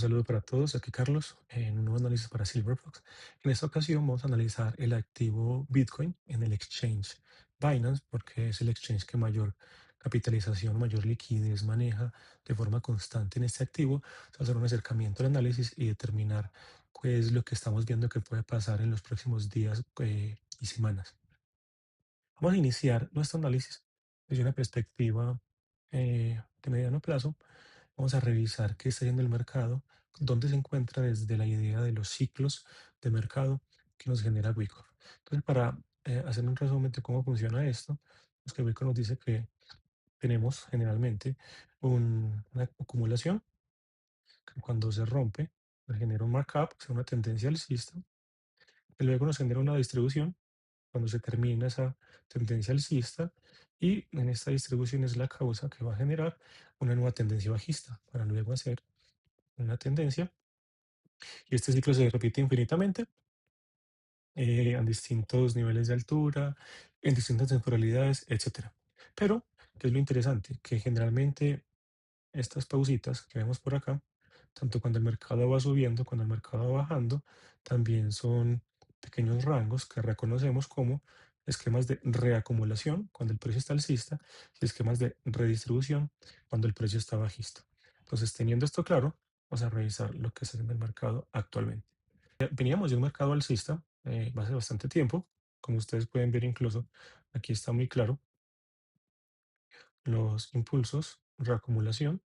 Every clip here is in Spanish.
Un saludo para todos, aquí Carlos, en un nuevo análisis para Silverfox. En esta ocasión vamos a analizar el activo Bitcoin en el exchange Binance, porque es el exchange que mayor capitalización, mayor liquidez maneja de forma constante en este activo. Vamos a hacer un acercamiento al análisis y determinar qué es lo que estamos viendo que puede pasar en los próximos días y semanas. Vamos a iniciar nuestro análisis desde una perspectiva de mediano plazo. Vamos a revisar qué está haciendo el mercado, dónde se encuentra desde la idea de los ciclos de mercado que nos genera Wicor. Entonces, para hacer un resumen de cómo funciona esto, pues que Wicor nos dice que tenemos generalmente una acumulación que cuando se rompe, nos genera un markup, o sea, una tendencia alcista, y luego nos genera una distribución cuando se termina esa tendencia alcista, y en esta distribución es la causa que va a generar una nueva tendencia bajista para luego hacer una tendencia, y este ciclo se repite infinitamente en distintos niveles de altura, en distintas temporalidades, etcétera. Pero, ¿qué es lo interesante? Que generalmente estas pausitas que vemos por acá, tanto cuando el mercado va subiendo, cuando el mercado va bajando, también son pequeños rangos que reconocemos como esquemas de reacumulación cuando el precio está alcista y esquemas de redistribución cuando el precio está bajista. Entonces, teniendo esto claro, vamos a revisar lo que está haciendo el mercado actualmente. Veníamos de un mercado alcista hace bastante tiempo, como ustedes pueden ver incluso, aquí está muy claro los impulsos, reacumulación,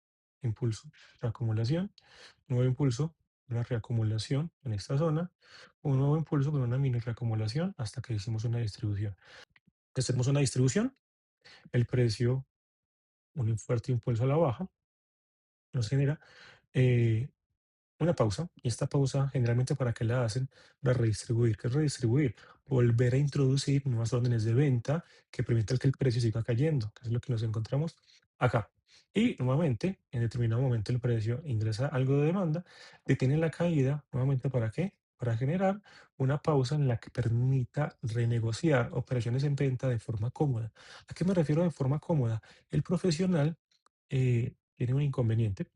impulso, reacumulación, nuevo impulso, una reacumulación en esta zona, un nuevo impulso con una mini reacumulación hasta que hicimos una distribución. Hacemos una distribución, el precio, un fuerte impulso a la baja, nos genera eh, una pausa, y esta pausa generalmente para qué la hacen, para redistribuir. ¿Qué es redistribuir? Volver a introducir nuevas órdenes de venta que permitan que el precio siga cayendo, que es lo que nos encontramos acá. Y nuevamente, en determinado momento el precio ingresa algo de demanda, detiene la caída, nuevamente ¿para qué? Para generar una pausa en la que permita renegociar operaciones en venta de forma cómoda. ¿A qué me refiero de forma cómoda? El profesional tiene un inconveniente,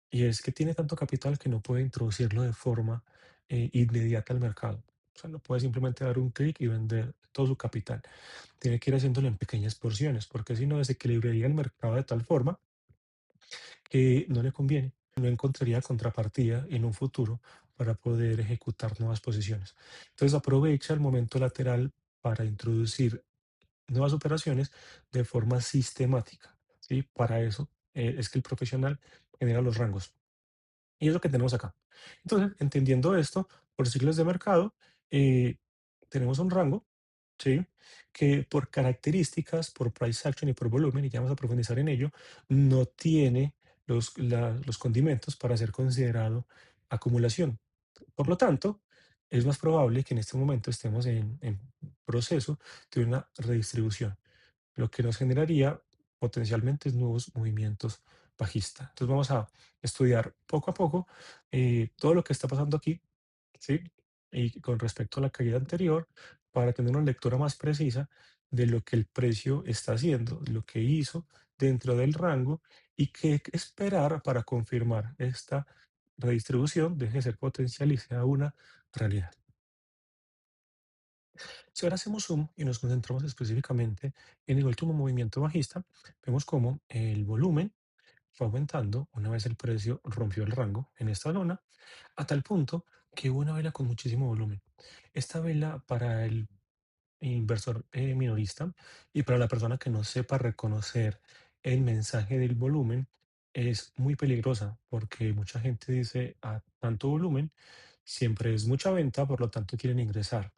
y es que tiene tanto capital que no puede introducirlo de forma inmediata al mercado. O sea, no puede simplemente dar un clic y vender todo su capital. Tiene que ir haciéndolo en pequeñas porciones, porque si no desequilibraría el mercado de tal forma que no le conviene. No encontraría contrapartida en un futuro para poder ejecutar nuevas posiciones. Entonces aprovecha el momento lateral para introducir nuevas operaciones de forma sistemática. ¿Sí? Para eso es que el profesional genera los rangos. Y es lo que tenemos acá. Entonces, entendiendo esto, por ciclos de mercado, eh, tenemos un rango, ¿sí? Que por características, por price action y por volumen, y ya vamos a profundizar en ello, no tiene los condimentos para ser considerado acumulación. Por lo tanto, es más probable que en este momento estemos en proceso de una redistribución, lo que nos generaría potencialmente nuevos movimientos bajistas. Entonces vamos a estudiar poco a poco todo lo que está pasando aquí, ¿sí? Y con respecto a la caída anterior, para tener una lectura más precisa de lo que el precio está haciendo, lo que hizo dentro del rango y qué esperar para confirmar esta redistribución deje de ser potencial y sea una realidad. Si ahora hacemos zoom y nos concentramos específicamente en el último movimiento bajista, vemos cómo el volumen fue aumentando una vez el precio rompió el rango en esta zona, a tal punto que hubo una vela con muchísimo volumen. Esta vela para el inversor minorista y para la persona que no sepa reconocer el mensaje del volumen es muy peligrosa porque mucha gente dice a tanto volumen siempre es mucha venta, por lo tanto quieren ingresar.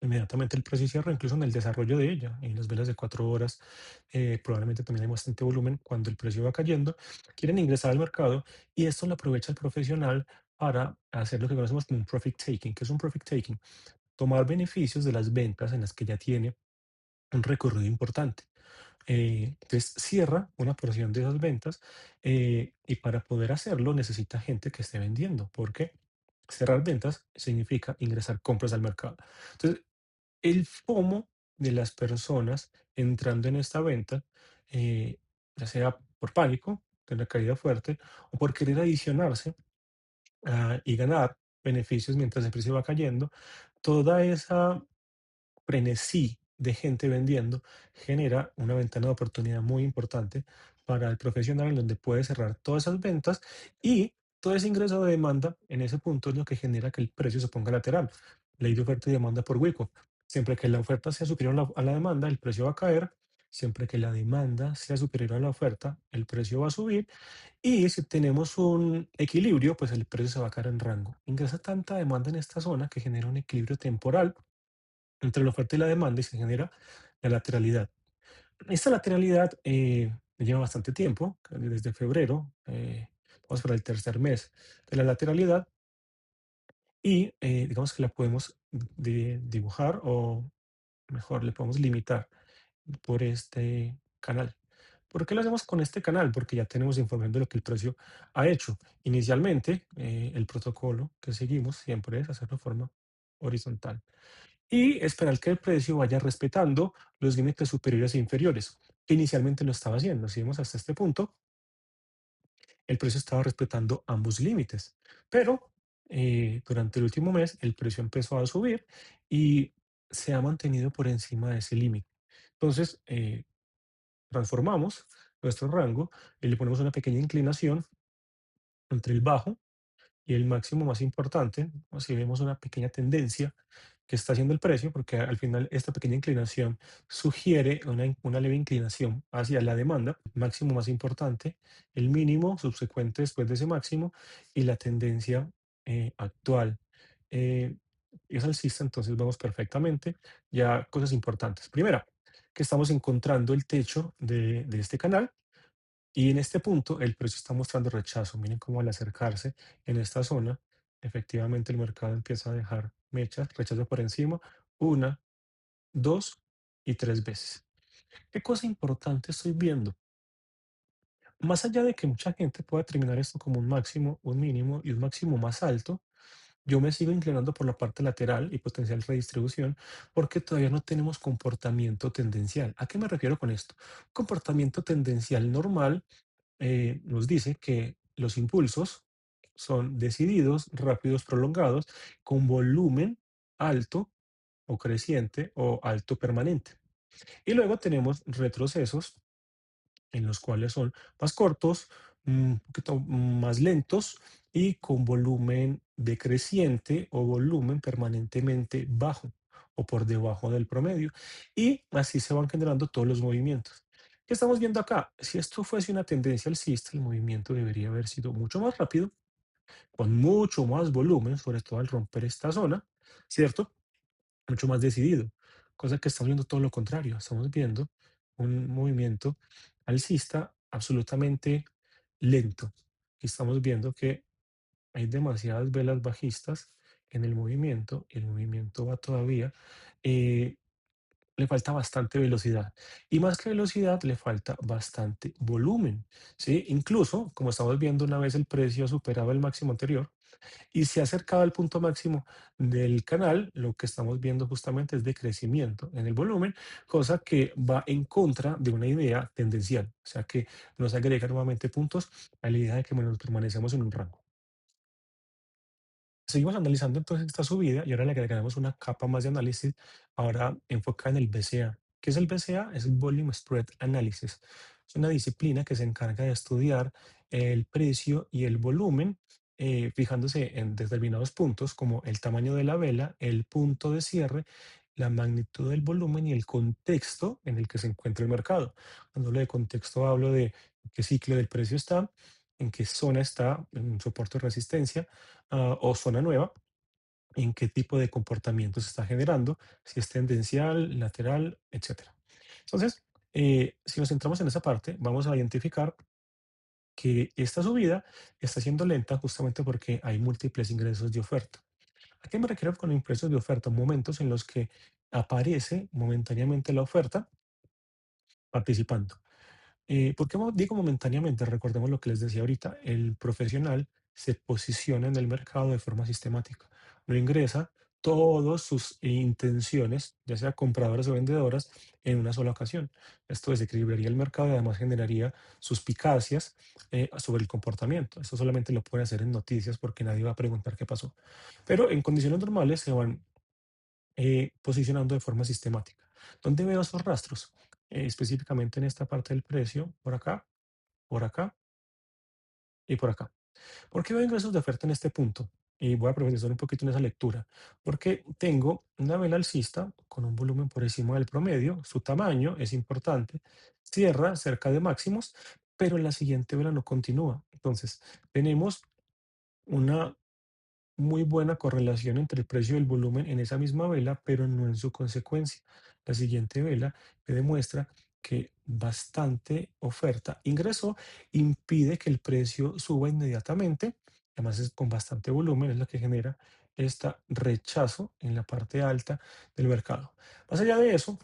Inmediatamente el precio cierra, incluso en el desarrollo de ella, en las velas de 4 horas, probablemente también hay bastante volumen cuando el precio va cayendo, quieren ingresar al mercado y esto lo aprovecha el profesional para hacer lo que conocemos como un profit taking. ¿Qué es un profit taking? Tomar beneficios de las ventas en las que ya tiene un recorrido importante. Entonces cierra una porción de esas ventas y para poder hacerlo necesita gente que esté vendiendo, porque cerrar ventas significa ingresar compras al mercado. Entonces, el FOMO de las personas entrando en esta venta, ya sea por pánico de una caída fuerte o por querer adicionarse y ganar beneficios mientras el precio va cayendo, toda esa frenesí de gente vendiendo genera una ventana de oportunidad muy importante para el profesional en donde puede cerrar todas esas ventas y todo ese ingreso de demanda en ese punto es lo que genera que el precio se ponga lateral. Ley de oferta y demanda por Wico. Siempre que la oferta sea superior a la demanda, el precio va a caer. Siempre que la demanda sea superior a la oferta, el precio va a subir. Y si tenemos un equilibrio, pues el precio se va a caer en rango. Ingresa tanta demanda en esta zona que genera un equilibrio temporal entre la oferta y la demanda y se genera la lateralidad. Esta lateralidad lleva bastante tiempo, desde febrero, vamos para el tercer mes de la lateralidad y digamos que la podemos dibujar o mejor le podemos limitar por este canal. ¿Por qué lo hacemos con este canal? Porque ya tenemos información de lo que el precio ha hecho. Inicialmente, el protocolo que seguimos siempre es hacerlo de forma horizontal y esperar que el precio vaya respetando los límites superiores e inferiores, que inicialmente lo estaba haciendo. Si vemos hasta este punto, el precio estaba respetando ambos límites, pero durante el último mes el precio empezó a subir y se ha mantenido por encima de ese límite. Entonces, transformamos nuestro rango y le ponemos una pequeña inclinación entre el bajo y el máximo más importante, o si vemos una pequeña tendencia que está haciendo el precio, porque al final esta pequeña inclinación sugiere una leve inclinación hacia la demanda, máximo más importante, el mínimo subsecuente después de ese máximo y la tendencia actual. Eh, es alcista, entonces vemos perfectamente ya cosas importantes. Primera, que estamos encontrando el techo de este canal y en este punto el precio está mostrando rechazo. Miren cómo al acercarse en esta zona, efectivamente el mercado empieza a dejar mechas, rechazo por encima, una, dos y tres veces. ¿Qué cosa importante estoy viendo? Más allá de que mucha gente pueda terminar esto como un máximo, un mínimo y un máximo más alto, yo me sigo inclinando por la parte lateral y potencial redistribución porque todavía no tenemos comportamiento tendencial. ¿A qué me refiero con esto? Comportamiento tendencial normal nos dice que los impulsos son decididos, rápidos, prolongados, con volumen alto o creciente o alto permanente. Y luego tenemos retrocesos en los cuales son más cortos, un poquito más lentos y con volumen decreciente o volumen permanentemente bajo o por debajo del promedio. Y así se van generando todos los movimientos. ¿Qué estamos viendo acá? Si esto fuese una tendencia alcista, el movimiento debería haber sido mucho más rápido, con mucho más volumen, sobre todo al romper esta zona, ¿cierto? Mucho más decidido, cosa que estamos viendo todo lo contrario, estamos viendo un movimiento alcista absolutamente lento. Y estamos viendo que hay demasiadas velas bajistas en el movimiento y el movimiento va todavía, eh, le falta bastante velocidad. Y más que velocidad, le falta bastante volumen, ¿sí? Incluso, como estamos viendo, una vez el precio superaba el máximo anterior, y se ha acercado al punto máximo del canal, lo que estamos viendo justamente es decrecimiento en el volumen, cosa que va en contra de una idea tendencial, o sea que nos agrega nuevamente puntos a la idea de que nos permanecemos en un rango. Seguimos analizando entonces esta subida y ahora le agregaremos una capa más de análisis, ahora enfocada en el BCA. ¿Qué es el BCA? Es el Volume Spread Analysis. Es una disciplina que se encarga de estudiar el precio y el volumen, fijándose en determinados puntos como el tamaño de la vela, el punto de cierre, la magnitud del volumen y el contexto en el que se encuentra el mercado. Cuando hablo de contexto, hablo de qué ciclo del precio está, en qué zona está, en soporte o resistencia, o zona nueva, en qué tipo de comportamiento se está generando, si es tendencial, lateral, etcétera. Entonces, si nos centramos en esa parte, vamos a identificar que esta subida está siendo lenta justamente porque hay múltiples ingresos de oferta. ¿A qué me refiero con ingresos de oferta? Momentos en los que aparece momentáneamente la oferta participando. ¿Por qué digo momentáneamente? Recordemos lo que les decía ahorita, el profesional se posiciona en el mercado de forma sistemática. No ingresa todas sus intenciones, ya sea compradoras o vendedoras, en una sola ocasión. Esto desequilibraría el mercado y además generaría suspicacias sobre el comportamiento. Esto solamente lo pueden hacer en noticias porque nadie va a preguntar qué pasó. Pero en condiciones normales se van posicionando de forma sistemática. ¿Dónde veo esos rastros? Específicamente en esta parte del precio, por acá y por acá. ¿Por qué veo ingresos de oferta en este punto? Y voy a profundizar un poquito en esa lectura, porque tengo una vela alcista con un volumen por encima del promedio, su tamaño es importante, cierra cerca de máximos, pero la siguiente vela no continúa. Entonces, tenemos una muy buena correlación entre el precio y el volumen en esa misma vela, pero no en su consecuencia. La siguiente vela me demuestra que bastante oferta ingresó, impide que el precio suba inmediatamente, además es con bastante volumen, es lo que genera este rechazo en la parte alta del mercado. Más allá de eso,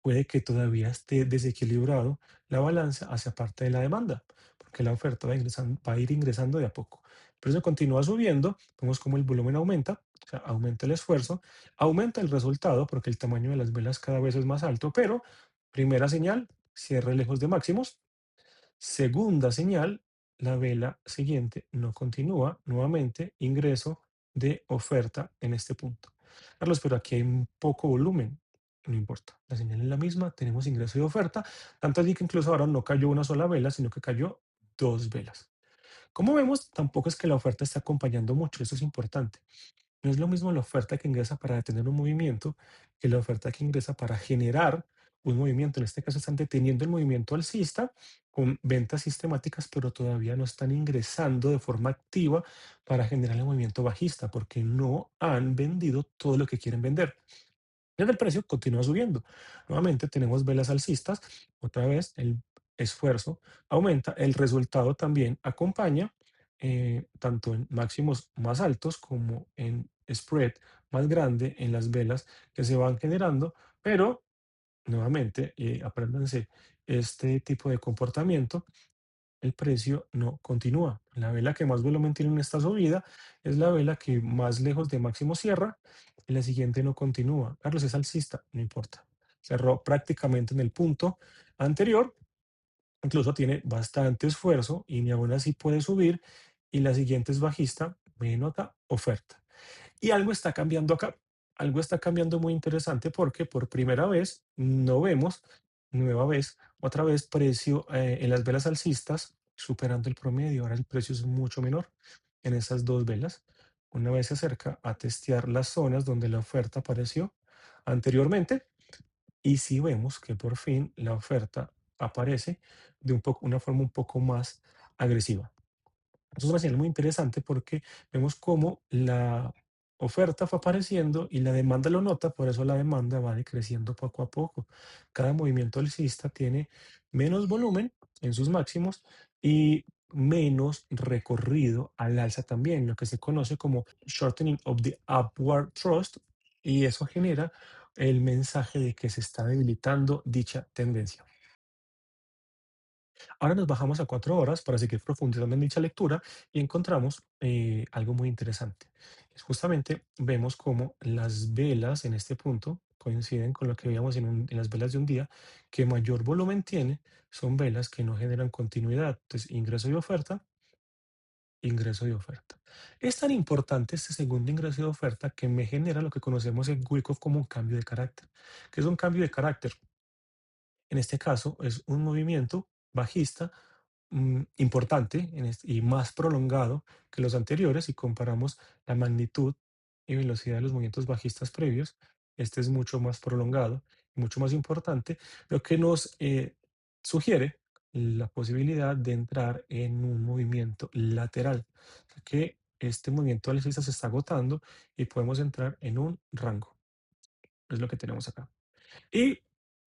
puede que todavía esté desequilibrado la balanza hacia parte de la demanda, porque la oferta va a ir ingresando de a poco. El precio continúa subiendo, vemos como el volumen aumenta, o sea, aumenta el esfuerzo, aumenta el resultado porque el tamaño de las velas cada vez es más alto, pero primera señal, cierre lejos de máximos. Segunda señal, la vela siguiente no continúa, nuevamente ingreso de oferta en este punto. Carlos, pero aquí hay un poco volumen. No importa, la señal es la misma, tenemos ingreso de oferta, tanto así que incluso ahora no cayó una sola vela, sino que cayó dos velas. Como vemos, tampoco es que la oferta esté acompañando mucho, eso es importante. No es lo mismo la oferta que ingresa para detener un movimiento que la oferta que ingresa para generar un movimiento. En este caso están deteniendo el movimiento alcista con ventas sistemáticas, pero todavía no están ingresando de forma activa para generar el movimiento bajista porque no han vendido todo lo que quieren vender. El precio continúa subiendo. Nuevamente tenemos velas alcistas, otra vez el esfuerzo aumenta, el resultado también acompaña, tanto en máximos más altos como en spread más grande en las velas que se van generando, pero nuevamente, apréndanse este tipo de comportamiento, el precio no continúa. La vela que más volumen tiene en esta subida es la vela que más lejos de máximo cierra y la siguiente no continúa. Carlos es alcista, no importa. Cerró prácticamente en el punto anterior, incluso tiene bastante esfuerzo y ni aún así puede subir y la siguiente es bajista, me nota oferta. Y algo está cambiando acá. Algo está cambiando muy interesante porque por primera vez no vemos, nueva vez, otra vez precio en las velas alcistas superando el promedio. Ahora el precio es mucho menor en esas dos velas. Una vez se acerca a testear las zonas donde la oferta apareció anteriormente y sí vemos que por fin la oferta aparece de una forma un poco más agresiva. Eso es una señal muy interesante porque vemos cómo la oferta fue apareciendo y la demanda lo nota, por eso la demanda va decreciendo poco a poco. Cada movimiento alcista tiene menos volumen en sus máximos y menos recorrido al alza también, lo que se conoce como shortening of the upward thrust, y eso genera el mensaje de que se está debilitando dicha tendencia. Ahora nos bajamos a 4 horas para seguir profundizando en dicha lectura y encontramos algo muy interesante. Es justamente vemos cómo las velas en este punto coinciden con lo que veíamos en las velas de un día, que mayor volumen tiene son velas que no generan continuidad. Entonces, ingreso de oferta. Es tan importante este segundo ingreso de oferta que me genera lo que conocemos en Wyckoff como un cambio de carácter. ¿Qué es un cambio de carácter? En este caso es un movimiento bajista importante y más prolongado que los anteriores. Si comparamos la magnitud y velocidad de los movimientos bajistas previos, este es mucho más prolongado, mucho más importante, lo que nos sugiere la posibilidad de entrar en un movimiento lateral, o sea que este movimiento alcista se está agotando y podemos entrar en un rango. Es lo que tenemos acá. Y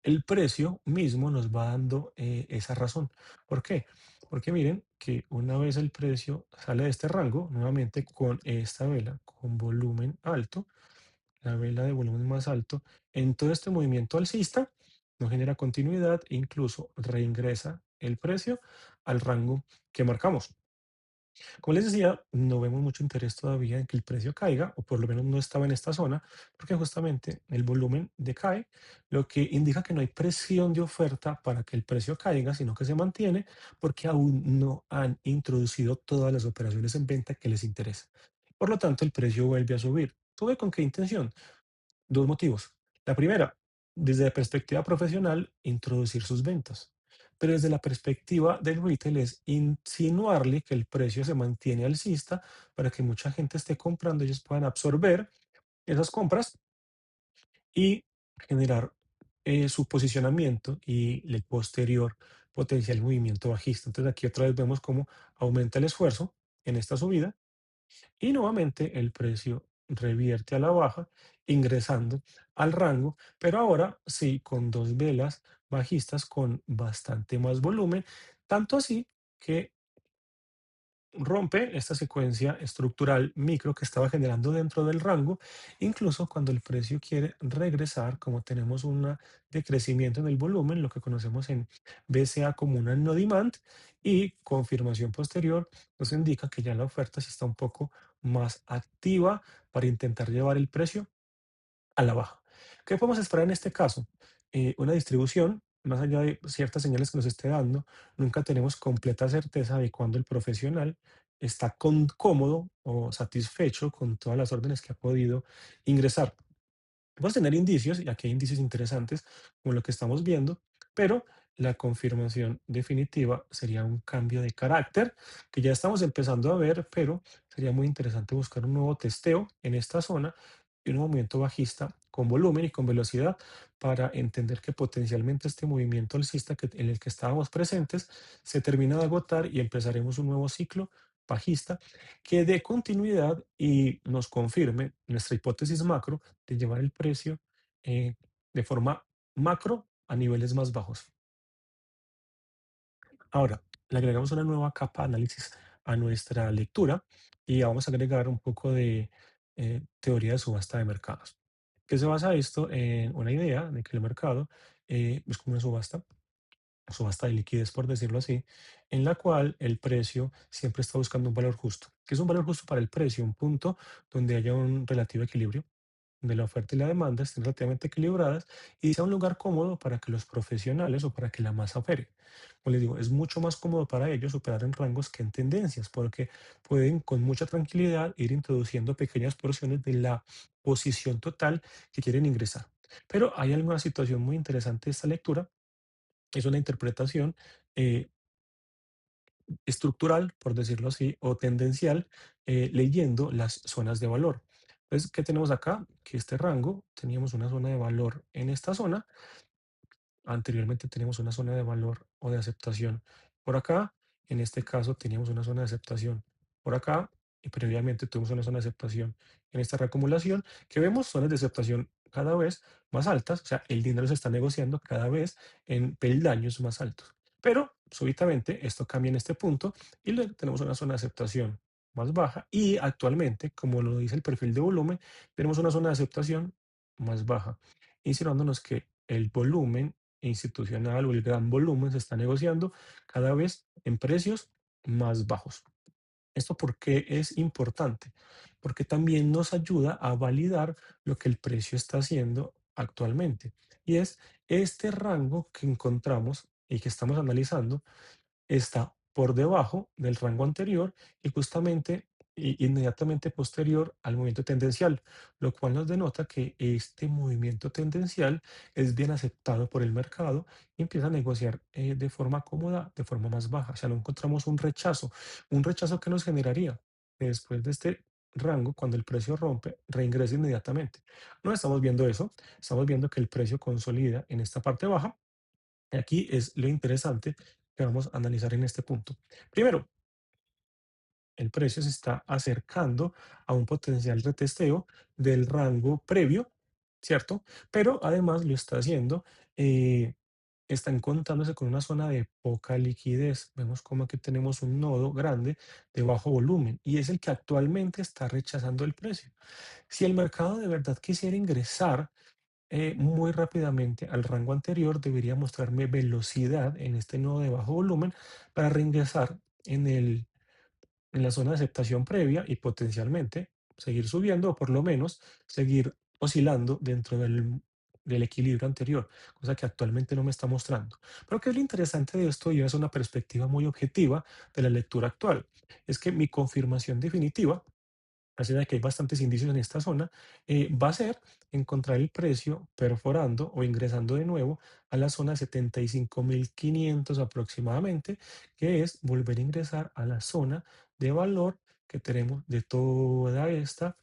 el precio mismo nos va dando esa razón. ¿Por qué? Porque miren que una vez el precio sale de este rango, nuevamente con esta vela con volumen alto, la vela de volumen más alto, en todo este movimiento alcista, no genera continuidad e incluso reingresa el precio al rango que marcamos. Como les decía, no vemos mucho interés todavía en que el precio caiga, o por lo menos no estaba en esta zona, porque justamente el volumen decae, lo que indica que no hay presión de oferta para que el precio caiga, sino que se mantiene porque aún no han introducido todas las operaciones en venta que les interesa. Por lo tanto, el precio vuelve a subir. ¿Tuve con qué intención? Dos motivos. La primera, desde la perspectiva profesional, introducir sus ventas. Pero desde la perspectiva del retail es insinuarle que el precio se mantiene alcista para que mucha gente esté comprando, ellos puedan absorber esas compras y generar su posicionamiento y el posterior potencial movimiento bajista. Entonces aquí otra vez vemos cómo aumenta el esfuerzo en esta subida y nuevamente el precio revierte a la baja, ingresando al rango, pero ahora sí con dos velas bajistas con bastante más volumen, tanto así que rompe esta secuencia estructural micro que estaba generando dentro del rango, incluso cuando el precio quiere regresar, como tenemos un decrecimiento en el volumen, lo que conocemos en BCA como una no demand, y confirmación posterior nos indica que ya la oferta sí está un poco más activa para intentar llevar el precio a la baja. ¿Qué podemos esperar en este caso? Una distribución, más allá de ciertas señales que nos esté dando, nunca tenemos completa certeza de cuándo el profesional está cómodo o satisfecho con todas las órdenes que ha podido ingresar. Podemos tener indicios, y aquí hay indicios interesantes, como lo que estamos viendo, pero la confirmación definitiva sería un cambio de carácter que ya estamos empezando a ver, pero sería muy interesante buscar un nuevo testeo en esta zona y un movimiento bajista con volumen y con velocidad para entender que potencialmente este movimiento alcista en el que estábamos presentes se termina de agotar y empezaremos un nuevo ciclo bajista que dé continuidad y nos confirme nuestra hipótesis macro de llevar el precio eh, de forma macro a niveles más bajos. Ahora, le agregamos una nueva capa de análisis a nuestra lectura y vamos a agregar un poco de teoría de subasta de mercados. ¿Qué se basa esto? En una idea de que el mercado es como una subasta de liquidez, por decirlo así, en la cual el precio siempre está buscando un valor justo. ¿Qué es un valor justo para el precio? Un punto donde haya un relativo equilibrio, donde la oferta y la demanda estén relativamente equilibradas y sea un lugar cómodo para que los profesionales o para que la masa opere. Como les digo, es mucho más cómodo para ellos operar en rangos que en tendencias, porque pueden con mucha tranquilidad ir introduciendo pequeñas porciones de la posición total que quieren ingresar. Pero hay alguna situación muy interesante de esta lectura, es una interpretación eh, estructural, por decirlo así, o tendencial, leyendo las zonas de valor. Entonces, ¿qué tenemos acá? Que este rango, teníamos una zona de valor en esta zona. Anteriormente teníamos una zona de valor o de aceptación por acá. En este caso teníamos una zona de aceptación por acá y previamente tuvimos una zona de aceptación en esta reacumulación que vemos zonas de aceptación cada vez más altas. O sea, el dinero se está negociando cada vez en peldaños más altos. Pero súbitamente esto cambia en este punto y tenemos una zona de aceptación más baja y actualmente, como lo dice el perfil de volumen, tenemos una zona de aceptación más baja, insinuándonos que el volumen institucional o el gran volumen se está negociando cada vez en precios más bajos. ¿Esto por qué es importante? Porque también nos ayuda a validar lo que el precio está haciendo actualmente. Y es este rango que encontramos y que estamos analizando está por debajo del rango anterior y justamente inmediatamente posterior al movimiento tendencial, lo cual nos denota que este movimiento tendencial es bien aceptado por el mercado y empieza a negociar de forma cómoda, de forma más baja. O sea, no encontramos un rechazo que nos generaría que después de este rango, cuando el precio rompe, reingresa inmediatamente. No estamos viendo eso, estamos viendo que el precio consolida en esta parte baja. Aquí es lo interesante que vamos a analizar en este punto. Primero, el precio se está acercando a un potencial retesteo del rango previo, ¿cierto? Pero además lo está haciendo, está encontrándose con una zona de poca liquidez. Vemos como aquí tenemos un nodo grande de bajo volumen y es el que actualmente está rechazando el precio. Si el mercado de verdad quisiera ingresar muy rápidamente al rango anterior, debería mostrarme velocidad en este nodo de bajo volumen para reingresar en el en la zona de aceptación previa y potencialmente seguir subiendo o por lo menos seguir oscilando dentro del equilibrio anterior, cosa que actualmente no me está mostrando. Pero ¿qué es lo interesante de esto? Y es una perspectiva muy objetiva de la lectura actual. Es que mi confirmación definitiva, así de que hay bastantes indicios en esta zona, va a ser encontrar el precio perforando o ingresando de nuevo a la zona de 75.500 aproximadamente, que es volver a ingresar a la zona de valor que tenemos de toda esta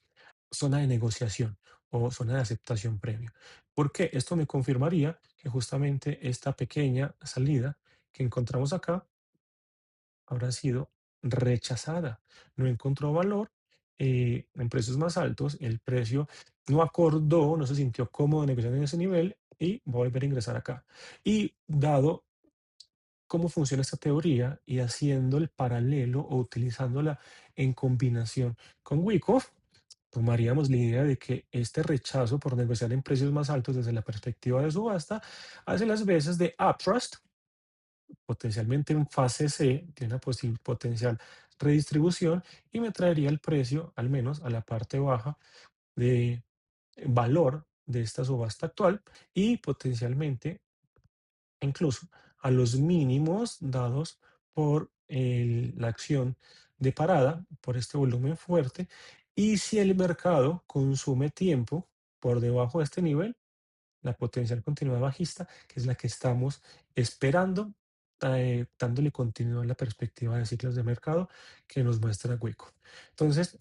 zona de negociación o zona de aceptación previa. ¿Por qué? Esto me confirmaría que justamente esta pequeña salida que encontramos acá habrá sido rechazada. No encontró valor en precios más altos, el precio no acordó, no se sintió cómodo negociando en ese nivel y va a volver a ingresar acá. Y dado cómo funciona esta teoría y haciendo el paralelo o utilizándola en combinación con Wyckoff, tomaríamos la idea de que este rechazo por negociar en precios más altos desde la perspectiva de subasta hace las veces de uptrust, potencialmente en fase C de una potencial redistribución y me traería el precio, al menos a la parte baja de valor de esta subasta actual y potencialmente incluso a los mínimos dados por la acción de parada, por este volumen fuerte. Y si el mercado consume tiempo por debajo de este nivel, la potencial continuidad bajista, que es la que estamos esperando, dándole continuidad a la perspectiva de ciclos de mercado que nos muestra Hueco. Entonces,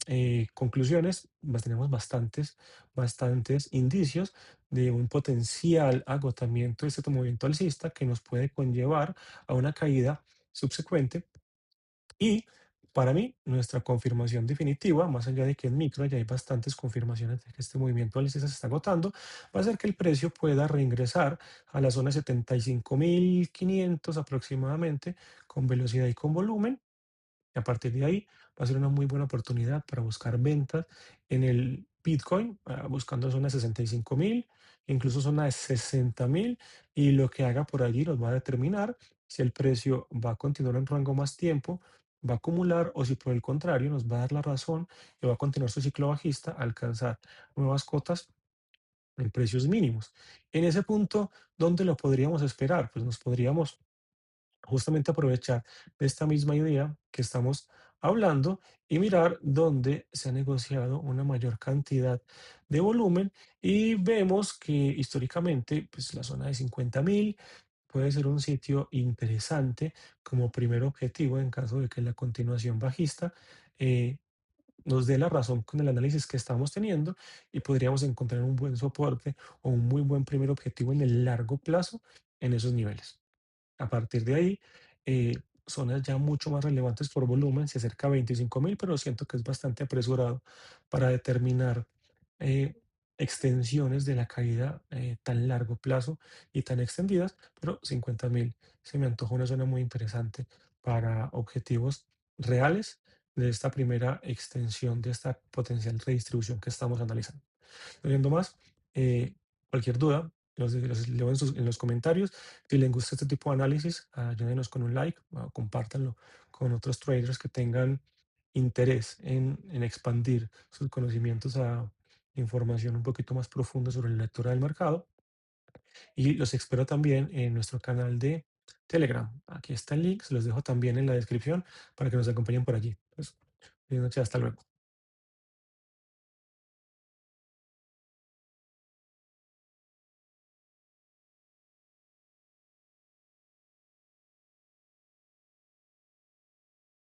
conclusiones, tenemos bastantes indicios de un potencial agotamiento de este movimiento alcista que nos puede conllevar a una caída subsecuente y para mí, nuestra confirmación definitiva, más allá de que en micro ya hay bastantes confirmaciones de que este movimiento alcista se está agotando, va a ser que el precio pueda reingresar a la zona de 75.500 aproximadamente, con velocidad y con volumen, y a partir de ahí va a ser una muy buena oportunidad para buscar ventas en el Bitcoin, buscando zona de 65.000, incluso zona de 60.000, y lo que haga por allí nos va a determinar si el precio va a continuar en rango más tiempo, va a acumular o si por el contrario nos va a dar la razón y va a continuar su ciclo bajista, alcanzar nuevas cotas en precios mínimos. En ese punto, ¿dónde lo podríamos esperar? Pues nos podríamos justamente aprovechar de esta misma idea que estamos hablando y mirar dónde se ha negociado una mayor cantidad de volumen y vemos que históricamente pues la zona de 50.000 puede ser un sitio interesante como primer objetivo en caso de que la continuación bajista eh, nos dé la razón con el análisis que estamos teniendo y podríamos encontrar un buen soporte o un muy buen primer objetivo en el largo plazo en esos niveles. A partir de ahí, zonas ya mucho más relevantes por volumen, se acerca a 25.000, pero siento que es bastante apresurado para determinar eh, extensiones de la caída tan largo plazo y tan extendidas, pero 50.000 se me antoja una zona muy interesante para objetivos reales de esta primera extensión de esta potencial redistribución que estamos analizando. No viendo más, eh, cualquier duda, los leo en los comentarios. Si les gusta este tipo de análisis, ayúdenos con un like, compártanlo con otros traders que tengan interés en expandir sus conocimientos a información un poquito más profunda sobre la lectura del mercado. Y los espero también en nuestro canal de Telegram. Aquí está el link, se los dejo también en la descripción para que nos acompañen por allí. Pues, buenas noches, hasta luego.